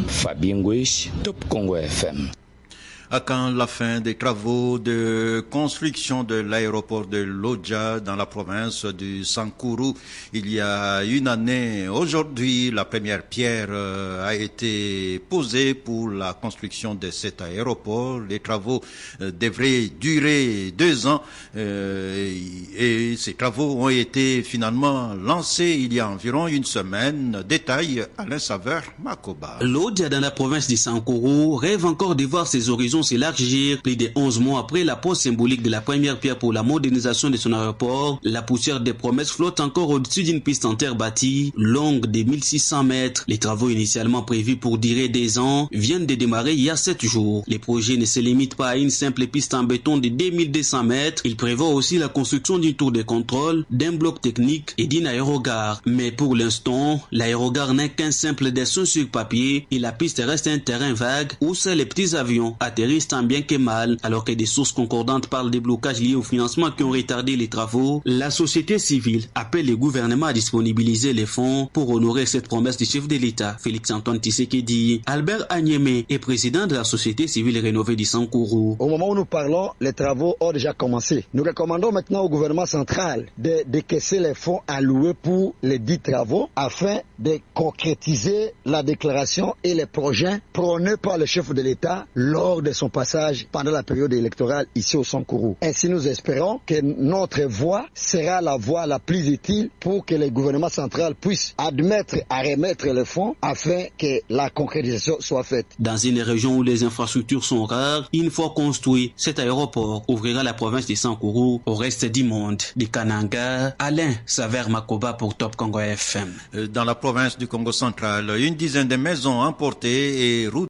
Fabien Gouish, Top Congo FM. À quand la fin des travaux de construction de l'aéroport de Lodja dans la province du Sankuru? Il y a une année, aujourd'hui, la première pierre a été posée pour la construction de cet aéroport. Les travaux devraient durer 2 ans et ces travaux ont été finalement lancés il y a environ une semaine. Détail, Alain Saveur, Makoba. Lodja dans la province du Sankuru rêve encore de voir ses horizons s'élargir. Plus de 11 mois après la pose symbolique de la première pierre pour la modernisation de son aéroport, la poussière des promesses flotte encore au-dessus d'une piste en terre bâtie, longue de 1600 mètres. Les travaux initialement prévus pour durer 2 ans viennent de démarrer il y a 7 jours. Les projets ne se limitent pas à une simple piste en béton de 2200 mètres. Il prévoit aussi la construction d'une tour de contrôle, d'un bloc technique et d'une aérogare. Mais pour l'instant, l'aérogare n'est qu'un simple dessin sur papier et la piste reste un terrain vague où seuls les petits avions atterrissent tant bien que mal. Alors que des sources concordantes parlent des blocages liés au financement qui ont retardé les travaux, la société civile appelle le gouvernement à disponibiliser les fonds pour honorer cette promesse du chef de l'État. Félix-Antoine Tshisekedi. Albert Agneme est président de la société civile rénovée du Sankuru. Au moment où nous parlons, les travaux ont déjà commencé. Nous recommandons maintenant au gouvernement central de décaisser les fonds alloués pour les 10 travaux afin de concrétiser la déclaration et les projets prônés par le chef de l'État lors de son passage pendant la période électorale ici au Sankuru. Ainsi, nous espérons que notre voix sera la voix la plus utile pour que le gouvernement central puisse admettre à remettre les fonds afin que la concrétisation soit faite. Dans une région où les infrastructures sont rares, une fois construit, cet aéroport ouvrira la province de Sankuru au reste du monde. De Kananga, Alain Saveur Makoba pour Top Congo FM. Dans la province du Congo central, une dizaine de maisons emportées et routes